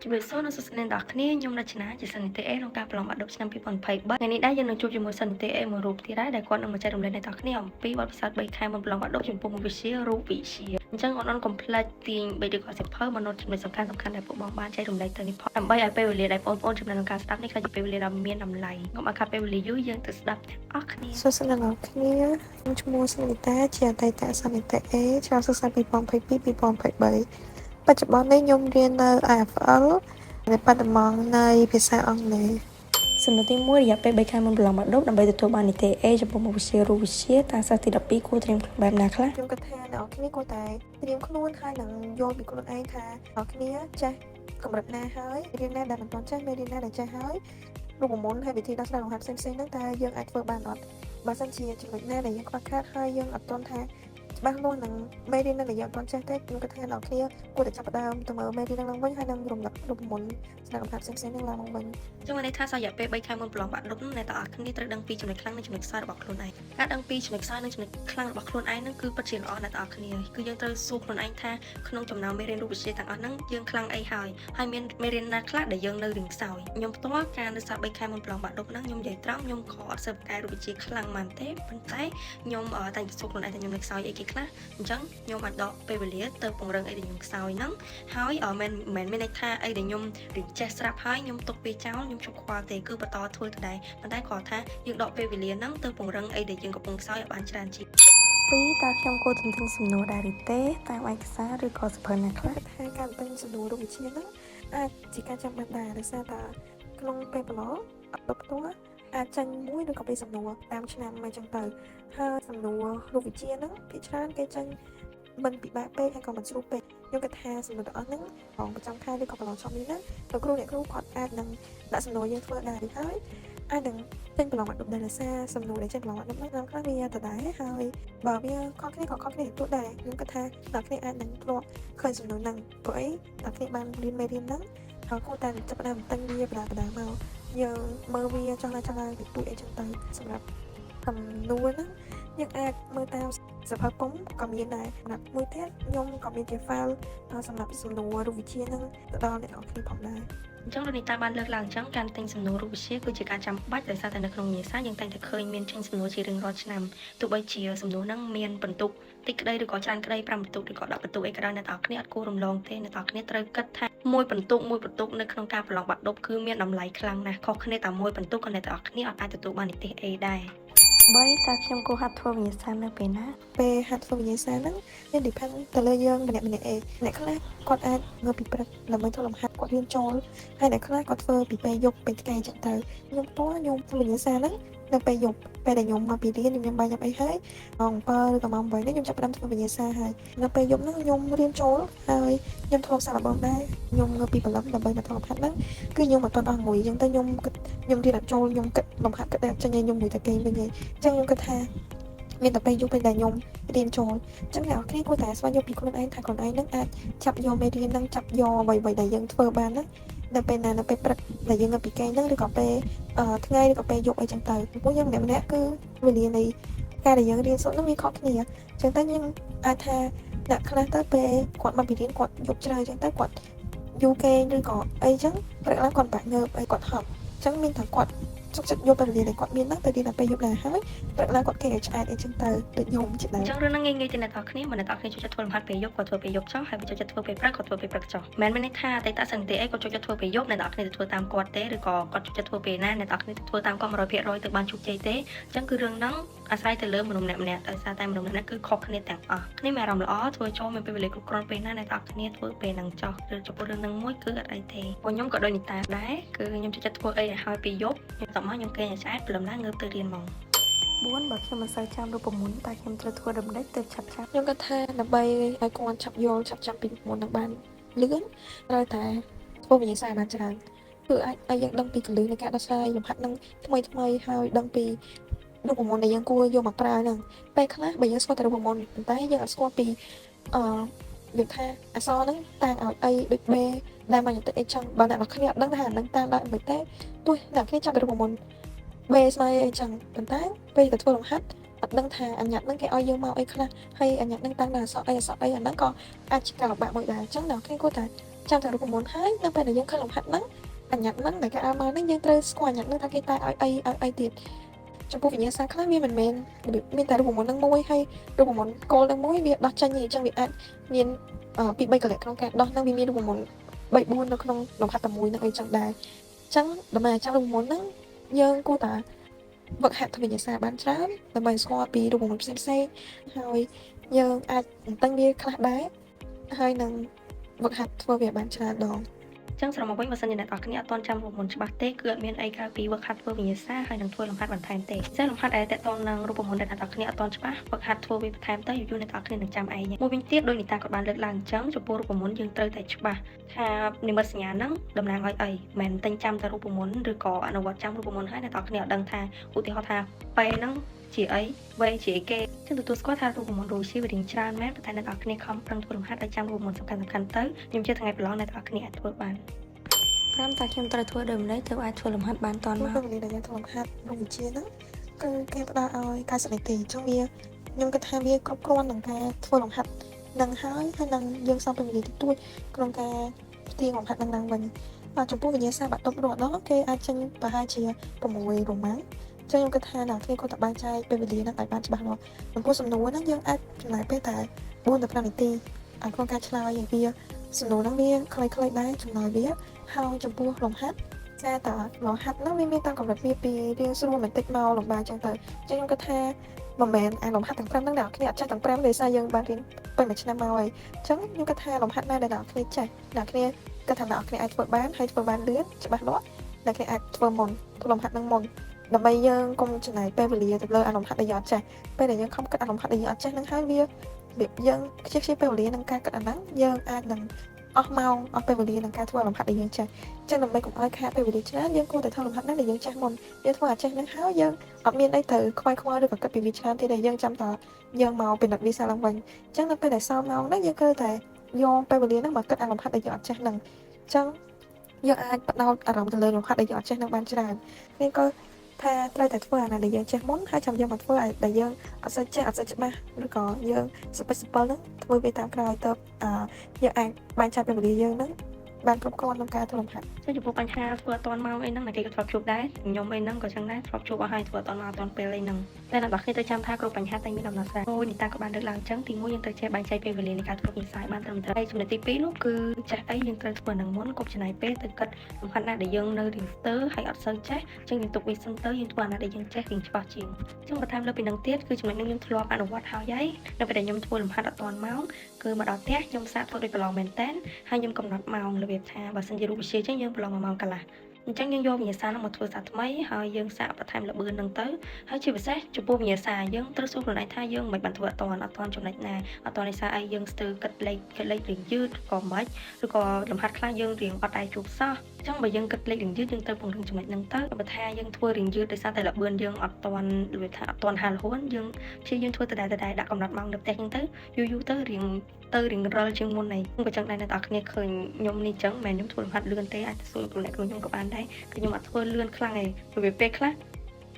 ជំរាបសួរនិងសួស្តីអ្នកនរគ្នាខ្ញុំរចនាជាសិននិតេអេក្នុងការប្រឡងបាក់ឌុបឆ្នាំ2023ថ្ងៃនេះដែរយើងនឹងជួបជាមួយសិននិតេអេមួយរូបទៀតដែរដែលគាត់នឹងមកចែករំលែកអ្នកនរគ្នាអំពីបទពិសោធន៍3ខែមុនប្រឡងបាក់ឌុបចំពោះមុខវិជ្ជារូបវិទ្យាអញ្ចឹងអត់កុំភ្លេចទាញ3ឬក៏សិភៅមកណូតចំណុចសំខាន់ៗដែលពួកបងបានចែករំលែកទៅនេះផងដើម្បីឲ្យពេលវេលាដែលបងប្អូនចំណាយក្នុងការស្ដាប់នេះគឺជាពេលវេលាដ៏មានតម្លៃកុំឲ្យខាត់ពេលវេលាយូរយើងទៅស្ដាប់ទាំងអស់គ្នាសួស្តីអ្នកនរគ្នាខ្ញុំឈ្មោះសុនីតាជាអតីតសិស្សនិតេអេឆ្នាំសិក្សា2022-2023បច្ចុប្បន្ននេះខ្ញុំរៀននៅ IFL នៅបឋមង្គនៃភាសាអង់គ្លេសសំណួរទី1រយៈពេល3ខែមុនប្រឡងបាក់ឌុបដើម្បីទទួលបាននិតេអេចំពោះមុខវិជ្ជារូបវិទ្យាតើសិស្សទី12គួរត្រៀមខ្លួនបែបណាខ្លះខ្ញុំគិតថាអ្នកនរគ្នាគួរតែត្រៀមខ្លួនហើយនឹងយល់ពីខ្លួនឯងថាអ្នកគ្នាចេះកម្រិតណាហើយរៀនណាដែលមិនទាន់ចេះមេរៀនណាដែលចេះហើយរូបមន្តហើយវិធីដោះស្រាយលំហាត់ផ្សេងៗហ្នឹងតើយើងអាចធ្វើបានអត់បើសិនជាចំណុចណាដែលយើងខ្វះខាតហើយយើងអត់ទាន់ថាច្បាស់លាស់នឹងមេរៀនដែលយើងអត់ទាន់ចេះទេខ្ញុំគិតថាអ្នកគ្នាគួរតែចាប់ផ្ដើមទៅមើលមេរៀនហ្នឹងឡើងវិញហើយនឹងរំលឹករូបមន្តស្នាដៃលំហាត់ផ្សេងៗហ្នឹងឡើងមកវិញចឹងមានន័យថារយៈពេល3ខែមុនប្រឡងបាក់ឌុបអ្នកទាំងអស់គ្នាត្រូវដឹងពីចំណុចខ្លាំងនិងចំណុចខ្សោយរបស់ខ្លួនឯងការដឹងពីចំណុចខ្សោយនិងចំណុចខ្លាំងរបស់ខ្លួនឯងហ្នឹងគឺពិតជាល្អអ្នកទាំងអស់គ្នាគឺយើងត្រូវសួរខ្លួនឯងថាក្នុងចំណោមមេរៀនរូបវិទ្យាទាំងអស់ហ្នឹងយើងខ្លាំងអីហើយមានមេរៀនណាខ្លះដែលយើងនៅរៀនខ្សោយខ្ញុំផ្ទាល់ការនៅសា3ខែមុនប្រឡងបាក់ឌុបហ្នឹងខ្ញុំនិយាយត្រង់ខ្ញុំក៏អត់សូវប្រកែរូបវិទ្យាខ្លាំងមែនទេប៉ុន្តែខ្ញុំតែសួរខ្លួនឯងថាខ្ញុំនៅខ្សោយអីគេខ្លះអញ្ចឹងខ្ញុំអាចដកពេលវេលាទៅពង្រឹងអីដែលខ្ញុំខ្សោយហ្នឹងហើយមិនមានន័យថាអីដែលខ្ញុំរៀនចេះស្រាប់ហើយខ្ញុំទុកវាចោលខ្ញុំជប់ខ្វល់ទេគឺបន្តធ្វើទៅដែរប៉ុន្តែគ្រាន់ថាយើងដកពេលវេលាហ្នឹងទៅពង្រឹងអីដែលយើងកំពុងខ្សោយឲ្យបានច្រើនជាង2តើខ្ញុំគួរទន្ទឹងសំណួរដែរឬទេតាមឯកសារឬក៏សៀវភៅណាខ្លះថាការទន្ទឹងសំណួររូបវិទ្យាហ្នឹងអាចជាការចាំបាច់ដែរដោយសារតែក្នុងពេលប្រឡងអត់ផ្ទាល់អាចចាញ់មួយឬក៏ពីសំណួរតាមឆ្នាំមកចឹងទៅហើយសំណួររូបវិទ្យាហ្នឹងភាគច្រើនគេចាញ់មិនពិបាកពេកហើយក៏មិនស្រួលពេកខ្ញុំគិតថាសំណួរទាំងអស់ហ្នឹងបងប្រចាំខែឬក៏ប្រឡងចំនេះណាលោកគ្រូអ្នកគ្រូគាត់អាចនឹងដាក់សំណួរយើងធ្វើដែរហើយអាចនឹងចេញប្រឡងបាក់ឌុបដែរដោយសារសំណួរដែលចេញប្រឡងបាក់ឌុបហ្នឹងខ្លះវាដដែលហើយបើវាខុសគ្នាក៏ខុសគ្នាទូដែរខ្ញុំគិតថាអ្នកគ្នាអាចនឹងធ្លាប់ឃើញសំណួរហ្នឹងព្រោះអីអ្នកគ្នាបានរៀនមេរៀនហ្នឹងហើយគួរតែចាប់ផ្ដើមតឹងវាបដាមកយើងមើលវាចង់ឡើងពីទូអីចឹងទៅសម្រាប់សំណួរហ្នឹងយើងអាចមើលតាមសភៅពុំក៏មានដែរសម្រាប់មួយទៀតខ្ញុំក៏មានជា file សម្រាប់សំណួររូបវិទ្យាហ្នឹងទៅដល់អ្នកនរគ្នាផងដែរអញ្ចឹងលោកនីតាបានលើកឡើងអញ្ចឹងការទិញសំណួររូបវិទ្យាគឺជាការចាំបាច់ដោយសារតែនៅក្នុងវិញ្ញាសាយើងតែងតែឃើញមានចេញសំណួរជារៀងរាល់ឆ្នាំទោះបីជាសំណួរហ្នឹងមានបន្ទុកតិចក្តីឬក៏ច្រើនក្តី5បន្ទុកឬក៏10បន្ទុកអីក៏ដោយអ្នកនរគ្នាអត់គួររំលងទេអ្នកនរគ្នាត្រូវគិតថាមួយបន្ទុកនៅក្នុងការប្រឡងបាក់ឌុបគឺមានតម្លៃខ្លាំងណាស់ខុសគ្នាតែមួយបន្ទុកក៏អ្នកនរគ្នាអត់អាចទទួលបាននិទេស A ដែរ3តើខ្ញុំគួរហាត់ធ្វើវិញ្ញាសានៅពេលណាពេលហាត់ធ្វើវិញ្ញាសាហ្នឹងវា depend ទៅលើយើងម្នាក់ឯងអ្នកខ្លះគាត់អាចងើបពីព្រឹកដើម្បីធ្វើលំហាត់គាត់រៀនចូលហើយអ្នកខ្លះគាត់ធ្វើពីពេលយប់ពេលថ្ងៃចឹងទៅខ្ញុំផ្ទាល់ខ្ញុំធ្វើវិញ្ញាសាហ្នឹងនៅពេលយប់ពេលដែលខ្ញុំមកពីរៀនខ្ញុំបាយញ៉ាំអីហើយម៉ោង7ឬក៏ម៉ោង8នេះខ្ញុំចាប់ផ្ដើមធ្វើវិញ្ញាសាហើយនៅពេលយប់ហ្នឹងខ្ញុំរៀនចូលហើយខ្ញុំធ្លាប់សាកល្បងដែរខ្ញុំងើបពីព្រលឹមដើម្បីមកធ្វើលំហាត់ហ្នឹងគឺខ្ញុំអត់ទាន់អស់មួយចឹងទៅខ្ញុំរៀនអត់ចូលខ្ញុំគិតលំហាត់គិតតែចេញឲ្យខ្ញុំមួយតែគេវិញឯងចឹងខ្ញុំគិតថាមានតែពេលយប់ពេលដែលខ្ញុំរៀនចូលចឹងអ្នកនរគ្នាគួរតែស្វែងយល់ពីខ្លួនឯងថាខ្លួនឯងនឹងអាចចាប់យកមេរៀននឹងចាប់យកអ្វីៗដែលយើងធ្វើបានណានៅពេលណានៅពេលព្រឹកដែលយើងនៅពីគេហ្នឹងឬក៏ពេលថ្ងៃឬក៏ពេលយប់អីចឹងទៅពួកយើងម្នាក់គឺវេលានៃការដែលយើងរៀនសូត្រនឹងវាខុសគ្នាចឹងទៅយើងអាចថាអ្នកខ្លះទៅពេលគាត់មកពីរៀនគាត់យប់ជ្រៅចឹងទៅគាត់យូរគេឬក៏អីចឹងព្រឹកឡើងគាត់បាក់ងើបអីគាត់ហប់ចឹងមានតែគាត់សុខចិត្តយកពេលវេលាដែលគាត់មានហ្នឹងទៅរៀនដល់ពេលយប់ដែរហើយព្រឹកឡើងគាត់គេឲ្យឆ្អែតអីចឹងទៅដូចខ្ញុំជាដែរអញ្ចឹងរឿងហ្នឹងងាយៗទៅអ្នកនរគ្នាបើអ្នកនរគ្នាចូលចិត្តធ្វើលំហាត់ពេលយប់ក៏ធ្វើពេលយប់ចុះហើយបើចូលចិត្តធ្វើពេលព្រឹកក៏ធ្វើពេលព្រឹកចុះមិនមែនមានន័យថាអតីតសិស្សនិតេអីក៏ចូលចិត្តធ្វើពេលយប់អ្នកនរគ្នាទៅធ្វើតាមគាត់ទេឬក៏គាត់ចូលចិត្តធ្វើពេលណាអ្នកនរគ្នាទៅធ្វើតាមគាត់100%ទៅបានជោគជ័យទេអញ្ចឹងគឺរឿងហ្នឹងអាស្រ័យទៅលើមនុស្សម្នាក់ៗដោយសារតែមនុស្សម្នាក់ៗគឺខុសគ្នាទាំងអស់គ្នាមានអារម្មណ៍ល្អធ្វើចូលមានពេលវេលាគ្រប់គ្រាន់ពេលណាអ្នកនរគ្នាធ្វើពេលហ្នឹងចុះឬចំពោះរឿងហ្នឹងមួយគឺអត់អីទេព្រោះខ្ញុំក៏ដូចនីតាដែរគឺខ្ញុំចូលចិត្តធ្វើអីឲ្យហើយពេលយប់ខ្ញុំតមកខ្ញុំគេឆ្អែតព្រលឹមឡើងងើបទៅរៀនហ្មង4បើខ្ញុំមិនសូវចាំរូបមន្តតែខ្ញុំត្រូវធ្វើដំណេចទៅឆាប់ខ្ញុំគិតថាដើម្បីឲ្យគាត់ឆាប់យល់ឆាប់ចាំពីមុននឹងបានលឿនត្រូវតែធ្វើវិញ្ញាសាបានច្រើនគឺអាចឲ្យយើងដឹងពីកលឹះនៃការដោះស្រាយលំហាត់នឹងថ្មីហើយដឹងពីរូបមន្តដែលយើងគួរយកមកប្រើហ្នឹងពេលខ្លះបើយើងស្គាល់តែរូបមន្តប៉ុន្តែយើងអត់ស្គាល់ពីនិយាយថាអក្សរហ្នឹងតាំងឲ្យអីដូច B ដែលមកទៅអីចឹងបើអ្នកនរគ្នាអត់ដឹងថានឹងតាំងដល់មិនទេទោះអ្នកគ្នាចាំពីរូបមន្ត B ស្មើអីចឹងប៉ុន្តែពេលទៅធ្វើលំហាត់អត់ដឹងថាអញ្ញត្តិហ្នឹងគេឲ្យយើងមកអីខ្លះហើយអញ្ញត្តិហ្នឹងតាំងដល់អក្សរអីអាហ្នឹងក៏អាចជាការលំបាកមួយដែរអញ្ចឹងអ្នកគ្នាគួរតែ ចាំតែរូបមន្តហើយនៅពេលដែលយើងឃើញលំហាត់ហ្នឹងបញ្ញត្តិហ្នឹងដែលគេឲ្យមកហ្នឹងយើងត្រូវស្គាល់បញ្ញត្តិហ្នឹងថាគេតែឲ្យអីទៀតចំពោះវិញ្ញាសាខ្លះវាមិនមែនមានតែរូបមន្តហ្នឹងមួយហើយរូបមន្តគោលហ្នឹងមួយវាដោះចេញទេអញ្ចឹងវាអាចមានពី3កលៈក្នុងការដោះហ្នឹងវាមានរូបមន្ត3 4នៅក្នុងលំហាត់តែមួយហ្នឹងអីចឹងដែរអញ្ចឹងដើម្បីឲ្យចាំរូបមន្តហ្នឹងយើងគួរតែវឹកហាត់ធ្វើវិញ្ញាសាបានច្រើនដើម្បីស្គាល់ពីរូបមន្តផ្សេងៗហើយយើងអាចទិញវាខ្លះដែរហើយនឹងវឹកហាត់ធ្វើវាបានច្រើនដង ចឹងសរុបមកវិញបើសិនជាអ្នកនរគ្នាអត់ទាន់ចាំរូបមន្តច្បាស់ទេគឺអត់មានអីក្រៅពីវឹកហាត់ធ្វើវិញ្ញាសាហើយនឹងធ្វើលំហាត់បន្ថែមទេតែលំហាត់ដែលតកតងនឹងរូបមន្តដែលអ្នកនរគ្នាអត់ទាន់ច្បាស់វឹកហាត់ធ្វើវាបន្ថែមទៅយូរៗអ្នកនរគ្នានឹងចាំឯងមួយវិញទៀតដោយនីតាក៏បានលើកឡើងអញ្ចឹងចំពោះរូបមន្តយើងត្រូវតែច្បាស់ថានិមិត្តសញ្ញាហ្នឹងតំណាងឲ្យអីមិនតែចាំតែរូបមន្តឬក៏អនុវត្តចាំរូបមន្តហើយអ្នកនរគ្នាអត់ដឹងថាឧទាហរណ៍ថាពេលហ្នឹងជាអីវេជាគេចឹងទទួលស្គាល់ថារូបមន្តរូបជាវារៀងច្រើនមែនប៉ុន្តែអ្នកនរគ្នាខំប្រឹងធ្វើលំហាត់ឲ្យចាំរូបមន្តសំខាន់ៗទៅខ្ញុំជឿថ្ងៃប្រឡងអ្នកនរគ្នាអាចធ្វើបានតាមតែខ្ញុំត្រូវធ្វើដូចម្ដេចទៅអាចធ្វើលំហាត់បានតន់មក ពេលវេលាដែលយើងធ្វើលំហាត់រុក្ខវិទ្យាហ្នឹងគឺគេផ្ដល់ឲ្យ90នាទីអញ្ចឹងវាខ្ញុំគិតថាវាគ្រប់គ្រាន់នឹងការធ្វើលំហាត់នឹងហើយនឹងយើងសំពេលវេលាតិចតួចក្នុងការផ្ទៀងលំហាត់នឹងឡើងវិញចំពោះវិញ្ញាសាបាក់ដប់រត់ដល់គេអាចចេញប្រហែលជា6រង្វាន់ចឹងខ្ញុំគិតថាអ្នកគ្នាគាត់តែបែងចែកពេលវេលាហ្នឹងឲ្យបានច្បាស់លាស់ចំពោះសំណួរហ្នឹងយើងអាចចំណាយពេលតែ4ទៅ5នាទីក្នុងការឆ្លើយវាសំណួរហ្នឹងវាខ្លីៗដែរចម្លើយវាហើយចំពោះលំហាត់តែតើលំហាត់ហ្នឹងវាមានតាមកម្រិតវាពីរៀងស្រួលបន្តិចមកលំបាកចឹងទៅចឹងខ្ញុំគិតថាមិនមែនលំហាត់ទាំង5ហ្នឹងអ្នកគ្នាអត់ចេះទាំង5ដោយសារយើងបានរៀនពេញមួយឆ្នាំមកហើយចឹងខ្ញុំគិតថាលំហាត់ណាដែលអ្នកគ្នាចេះអ្នកគ្នាគិតថាអ្នកគ្នាអាចធ្វើបានហើយធ្វើបានលឿនច្បាស់លាស់អ្នកគ្នាអាចធ្វើមុនធ្វើលំហាត់ហ្នឹងមុនដើម្បីយើងកុំចំណាយពេលវេលាទៅលើអាលំហាត់ដែលយើងអត់ចេះពេលដែលយើងខំគិតអាលំហាត់ដែលយើងអត់ចេះហ្នឹងហើយវាយើងខ្ជិះពេលវេលានឹងការគិតអាហ្នឹងយើងអាចនឹងអស់ម៉ោងអស់ពេលវេលានឹងការធ្វើលំហាត់ដែលយើងចេះចឹងដើម្បីកុំឲ្យខាតពេលវេលាច្រើនយើងគួរតែធ្វើលំហាត់ហ្នឹងដែលយើងចេះមុនយើងធ្វើអាចចេះហ្នឹងហើយយើងអត់មានអីទៅខ្វាយខ្វល់ឬក៏គិតពីវាច្រើនទេដែលយើងចាំតយើងមកពិនិត្យវាសាឡើងវិញចឹងនៅពេលដែលសល់ម៉ោងហ្នឹងយើងគិតតែយកពេលវេលាហ្នឹងមកគិតអាលំហាត់ដែលយើងអត់ចេះហ្នឹងចឹងយើងអាចបដោតអារម្មណ៍ទៅលើលំហាត់ដែលយើងអត់ចេះហ្នឹងបានច្រើននេះក៏ថាត្រូវតែធ្វើអាណាដែលយើងចេះមុនហើយចាំយើងមកធ្វើឲ្យដែលយើងអត់សូវចេះអត់សូវច្បាស់ឬក៏យើងសពិលហ្នឹងធ្វើវាតាមក្រោយទៅយើងអាចបែងចែកពេលវេលាយើងហ្នឹងបានគ្រប់គ្រាន់ក្នុងការធ្វើលំហាត់ ចឹងចំពោះបញ្ហាធ្វើអត់ទាន់មកអីហ្នឹងគេក៏ធ្លាប់ជួបដែរខ្ញុំអីហ្នឹងក៏ចឹងដែរធ្លាប់ជួបអស់ហើយធ្វើអត់ទាន់មកអត់ទាន់ពេលអីហ្នឹងតែអ្នកនរគ្នាត្រូវចាំថាគ្រប់បញ្ហាតែមានដំណោះស្រាយអូនីតាក៏បានលើកឡើងចឹងទី1យើងត្រូវចេះបែងចែកពេលវេលានៃការធ្វើវិស័យបានត្រឹមត្រូវហើយចំណុចទី2នោះគឺចេះអីយើងត្រូវធ្វើនឹងមុនកុំចំណាយពេលទៅគិតលំហាត់ណាដែលយើងនៅរៀងស្ទើរហើយអត់សូវចេះចឹងយើងទុកវាសិនទៅយើងធ្វើអាណាដែលយើងចេះរៀងច្បាស់ជាងចឹងបន្ថែមលើពីនឹងទៀតគឺចំណុចនេះខ្ញុំធ្លាប់អនុវត្តហើយនៅពេលដែលខ្ញុំធ្វើលំហាត់អត់ទាន់មកគឺមកដល់ផ្ទះខ្ញុំសាកធ្វើដូចប្រឡងមែនតែនហើយខ្ញុំកំណត់ម៉ោងរបៀបថាបើសិនជារូបវិទ្យាចឹងយើងប្រឡង1ម៉ោងកន្លះអញ្ចឹងយើងយកវិញ្ញាសានោះមកធ្វើសាថ្មីហើយយើងសាកបន្ថែមល្បឿនហ្នឹងទៅហើយជាពិសេសចំពោះវិញ្ញាសាយើងត្រូវសួរខ្លួនឯងថាយើងមិនបានធ្វើអត់ទាន់ចំណុចណាអត់ទាន់ឯសារអីយើងស្ទើរគិតលេខរៀងយឺតក៏មិនឬក៏លំហាត់ខ្លះយើងរៀងអត់ដែរជួបសោះអញ្ចឹងបើយើងគិតលេខរៀងយឺតយើងត្រូវពង្រឹងចំណុចហ្នឹងទៅបើថាយើងធ្វើរៀងយឺតដោយសារតែល្បឿនយើងអត់ទាន់របៀបថាអត់ទាន់ហាលហួនយើងព្យាយាមធ្វើដដែលដាក់កំណត់ម៉ោងនៅផ្ទះអញ្ចឹងទៅយូរទៅរៀងរិលជាងមុនឯងខ្ញុំក៏ចឹងដែរអ្នកនរគ្នាឃើញខ្ញុំនេះចឹងមិនខ្ញុំធ្វើលំហាត់លឿនទេអាចទៅសួរគ្រូអ្នកគ្រូខ្ញុំក៏បានដែរគឺខ្ញុំអត់ធ្វើលឿនខ្លាំងឯងរបៀបពេលខ្លះ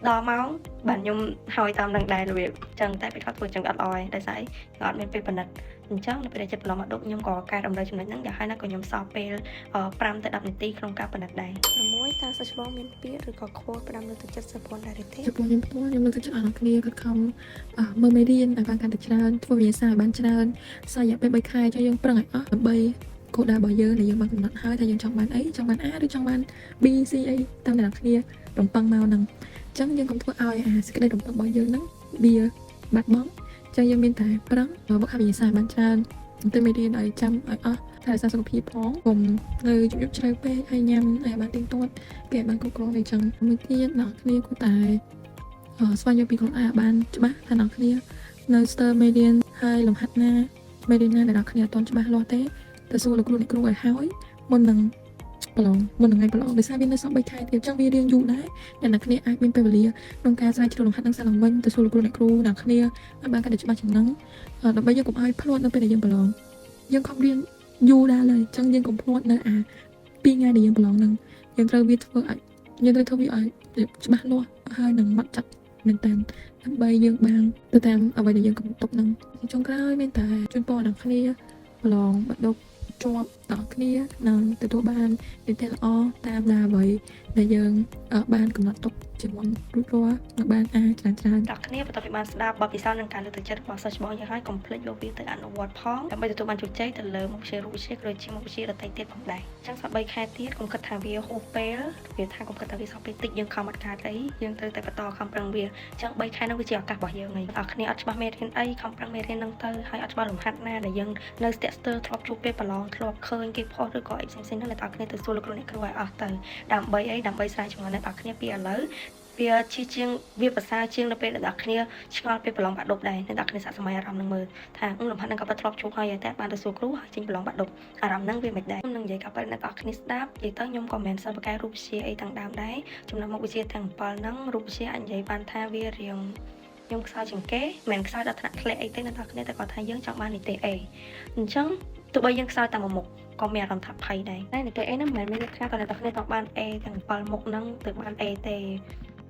ដល់ម៉ោងបាទខ្ញុំហើយតាមនឹងដែររបៀបចឹងតែពេលខ្លះធ្វើចឹងអត់ល្អឯងដោយសារអត់មានពេលពិនិត្យអញ្ចឹងនៅពេលដែលចិត្តប្រឡងមកដប់ខ្ញុំក៏កែតម្រូវចំណុចហ្នឹងយ៉ាងហើយណាក៏ខ្ញុំសល់ពេល5ទៅ10នាទីក្នុងការពិនិត្យដែរ6តើសិស្សច្បងមានពាក្យឬក៏ quote ផ្ដាំលើទឹកចិត្តសិស្សប៉ុនដែរទេចំពោះខ្ញុំផ្ទាល់ខ្ញុំលើកទឹកចិត្តអ្នកគ្នាខិតខំមើលមេរៀនឲ្យបានកាន់តែច្រើនធ្វើវិញ្ញាសាឲ្យបានច្រើនសរយៈពេល3ខែចុះយើងប្រឹងឲ្យអស់ដើម្បីគោលដៅរបស់យើងដែលយើងបានកំណត់ហើយថាយើងចង់បានអីចង់បាន A ឬចង់បាន B C អីតាមអ្នកគ្នារំពឹងមកហ្នឹងអញ្ចឹងយើងកុំធ្វើឲ្យសេចក្តីរំពឹងរបស់យើងហ្នឹងវាបាត់បង់អញ្ចឹងយើងមានតែប្រឹងវឹកហាត់វិញ្ញាសាឲ្យបានច្រើនទៅមេរៀនឲ្យចាំឲ្យអស់ថែរក្សាសុខភាពផងកុំនៅជប់ជ្រៅពេកហើយញ៉ាំឲ្យបានទៀងទាត់គេឲ្យបានគ្រប់គ្រាន់អីចឹងមួយទៀតអ្នកគ្នាគួរតែស្វែងយល់ពីខ្លួនឯងឲ្យបានច្បាស់ថាអ្នកគ្នានៅស្ទើរមេរៀនហើយលំហាត់ណាមេរៀនណាដែលអ្នកគ្នាអត់ទាន់ច្បាស់លាស់ទេទៅសួរលោកគ្រូអ្នកគ្រូឲ្យហើយមុននឹងប្រឡងមុននឹងថ្ងៃប្រឡងដោយសារវានៅសល់3ខែទៀតអញ្ចឹងវារៀងយូរដែរអ្នកគ្នាអាចមានពេលវេលាក្នុងការស្រាវជ្រាវលំហាត់នឹងសាឡើងវិញទៅសួរលោកគ្រូអ្នកគ្រូអ្នកគ្នាឲ្យបានកាន់តែច្បាស់ជាងហ្នឹងដើម្បីយើងកុំឲ្យភ្លាត់នៅពេលដែលយើងប្រឡងយើងខំរៀនយូរដែរហើយអញ្ចឹងយើងកុំភ្លាត់នៅ2ថ្ងៃដែលយើងប្រឡងហ្នឹងយើងត្រូវវាធ្វើឲ្យយើងត្រូវធ្វើវាឲ្យច្បាស់លាស់ហើយនឹងម៉ត់ចាត់មែនតើដើម្បីយើងបានទៅតាមអ្វីដែលយើងកំណត់ទុកហ្នឹងចុងក្រោយមានតែជូនពរដល់អ្នកគ្នាប្រឡងបាក់ដប់ ជាប់តគ្នានិងទទួលបាននីតិល្អតាមដែលអ្វីដែលយើងបានកំណត់ទុកជាមុនរួចរាល់នឹងបានអាចច្រើន អ្នកគ្នាបន្ទាប់ពីបានស្ដាប់បទពិសោធន៍និងការលើកទឹកចិត្តរបស់សិស្សច្បងយើងហើយកុំភ្លេចយកវាទៅអនុវត្តផងដើម្បីទទួលបានជោគជ័យទៅលើមុខវិជ្ជារូបវិទ្យាក៏ដូចជាមុខវិជ្ជាដទៃទៀតផងដែរអញ្ចឹងសប្បីខែទៀតកុំគិតថាវាហួសពេលវាថាកុំគិតថាវាសោះពេលតិចយើងខំអត់កើតអីយើងត្រូវតែបន្តខំប្រឹងវាអញ្ចឹង3ខែនោះវាជាឱកាសរបស់យើងហើយអ្នកគ្នាអត់ច្បាស់មេរៀនអីខំប្រឹងមេរៀនហ្នឹងទៅហើយអត់ច្បាស់លំហាត់ណាដែលយើងនៅស្ទាក់ស្ទើរធ្លាប់ជួបពេលប្រឡងធ្លាប់ឃើញគេផុសឬក៏អីផ្សេងៗហ្នឹងអ្នកគ្នាទៅសួរលោកគ្រូអ្នកគ្រូឲ្យអស់ទៅដើម្បីអីដើម្បីស្រាវជ្រាវអ្នកគ្នាពីឥឡូវវាជាងវាប្រសើរជាងនៅពេលដែលអ្នកគ្នាឆ្ងល់ពេលប្រឡងបាក់ឌុបដែរអ្នកគ្នាសាកសម័យអារម្មណ៍នឹងមើលថាលំហាត់នឹងក៏ធ្លាប់ជួបហើយតែបានទៅសួរគ្រូហើយចេញប្រឡងបាក់ឌុបអារម្មណ៍ហ្នឹងវាមិនដែរខ្ញុំនឹងនិយាយក៏ពេលអ្នកគ្នាស្ដាប់និយាយទៅខ្ញុំក៏មិនសិនប្រកែរូបវិទ្យាអីទាំងដើមដែរចំណុចមុខវិជ្ជាទាំង7ហ្នឹងរូបវិទ្យាអាចនិយាយបានថាវារៀងខ្ញុំខ្សោយជាងគេមិនខ្សោយដល់ថ្នាក់ធ្លាក់អីទេអ្នកគ្នាតែគាត់ថាយើងចង់បាននីតិ A អញ្ចឹងទោះបីយើងខ្សោយតែមួយមុខក៏មានអារម្មណ៍ថាភ័យដែរតែនីតិ A ហ្នឹងមិនមែនមានន័យថាគាត់អ្នកគ្នាចង់បាន A ទាំង7មុខហ្នឹងទៅបាន A ទេ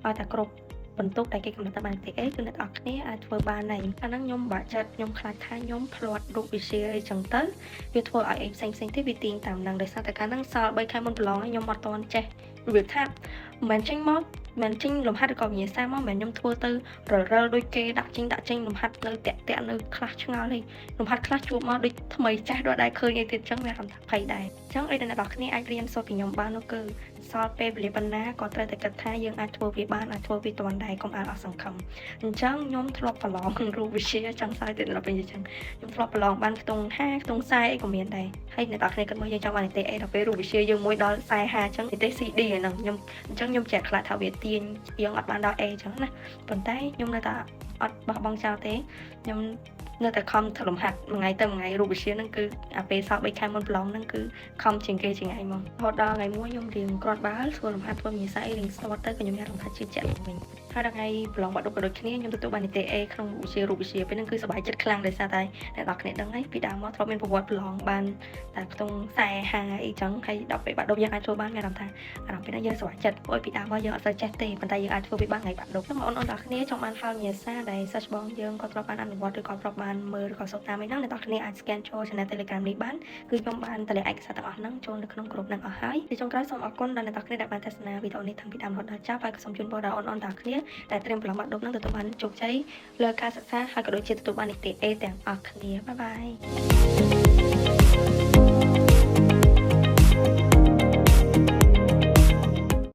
ឲ្យតែគ្រប់បន្ទុកដែលគេកំណត់តាមនីតិ A គឺអ្នកនរគ្នាអាចធ្វើបានដែរអាហ្នឹងខ្ញុំបាក់ចិត្តខ្ញុំខ្លាចថាខ្ញុំភ្លាត់រូបវិទ្យាអីចឹងទៅវាធ្វើឲ្យអីផ្សេងៗទៀតវាទាញតាមហ្នឹងដោយសារតែកាលហ្នឹងសល់3ខែមុនប្រឡងខ្ញុំអត់ទាន់ចេះរបៀបថាមិនចេញមកមិនចេញលំហាត់ឬក៏វិញ្ញាសាមកមិនខ្ញុំធ្វើទៅរលដូចគេដាក់ចេញលំហាត់នៅតាក់នៅខ្លះឆ្ងល់នេះលំហាត់ខ្លះជួបមកដូចថ្មីចាស់ដូចដែរឃើញអីទៀតចឹងមានអារម្មណ៍ថាភ័យដែរចឹងអីដែលអ្នកនរគ្នាអាចរៀនសូត្រពីខ្ញុំបាននោះគឺសល់ពេលវេលាប៉ុណ្ណាក៏ត្រូវតែគិតថាយើងអាចធ្វើវាបានអាចធ្វើវាទាន់ដែរកុំអាលអស់សង្ឃឹមអញ្ចឹងខ្ញុំធ្លាប់ប្រឡងរូបវិទ្យាចង់សើចទៀតដល់ពេលអញ្ចឹងខ្ញុំធ្លាប់ប្រឡងបានខ្ទង់50ខ្ទង់40អីក៏មានដែរហើយអ្នកនរគ្នាគិតមើលយើងចង់បាននីតិ A ដល់ពេលរូបវិទ្យាយើងមួយដល់40 50អញ្ចឹងនីតិ CD ហ្នឹងខ្ញុំចេះខ្លាចថាវាទាញយើងអត់បានដល់ A អញ្ចឹងណាប៉ុន្តែខ្ញុំនៅតែអត់បោះបង់ចោលទេខ្ញុំនៅតែខំធ្វើលំហាត់មួយថ្ងៃទៅមួយថ្ងៃរូបវិទ្យាហ្នឹងគឺអាពេលសល់3ខែមុនប្រឡងហ្នឹងគឺខំជាងគេជាងថ្ងៃមករហូតដល់ថ្ងៃមួយខ្ញុំរៀងគ្រាន់បើធ្វើលំហាត់ធ្វើវិញ្ញាសារៀងស្ទាត់ទៅក៏ខ្ញុំមានអារម្មណ៍ថាជឿជាក់ឡើងវិញហើយដល់ថ្ងៃប្រឡងបាក់ឌុបក៏ដូចគ្នាខ្ញុំទទួលបាននីតិ A ក្នុងរូបវិទ្យាពេលហ្នឹងគឺសប្បាយចិត្តខ្លាំងដោយសារតែអ្នកនរគ្នាដឹងហើយពីដើមមកធ្លាប់មានប្រវត្តិប្រឡងបានតែខ្ទង់40 50អីចឹងហើយដល់ពេលបាក់ឌុបយើងអាចធ្វើបានមានអារម្មណ៍ថាអារម្មណ៍ពេលហ្នឹងយើងសប្បាយចិត្តព្រោះពីដើមមកយើងអត់សូវចេះទេប៉ុន្តែយើងអាចធ្វើវាបានថ្ងៃបាក់ឌុបចឹងបងប្អូនទាំងគ្នាចង់បានផលវិញ្ញាសាដែលសិស្សបងយើងក៏ធ្លាប់បានអនុវត្តឬក៏ធ្លាប់បានមើលឬក៏សូត្រតាមអីហ្នឹងអ្នកនរគ្នាអាច scan ចូល channel Telegram នេះបានគឺខ្ញុំបានតម្លែងឯកសារទាំងអស់ហ្នឹងចូលនៅក្នុងក្រុមហ្នឹងអស់ហើយទីចុងក្រោយសូមអរគុណដល់អ្នកនរគ្នាដែលបានទស្សនាវីដេអូនេះតាំងពីដើមរហូតដល់ចប់ហើយក៏សូមជូនពរដល់អូនៗទាំងគ្នាដែលត្រៀមប្រឡងបាក់ឌុបហ្នឹងទទួលបានជោគជ័យលើការសិក្សាហើយក៏ដូចជាទទួលបាននីតិ A ទាំងអស់គ្នាបាយបាយ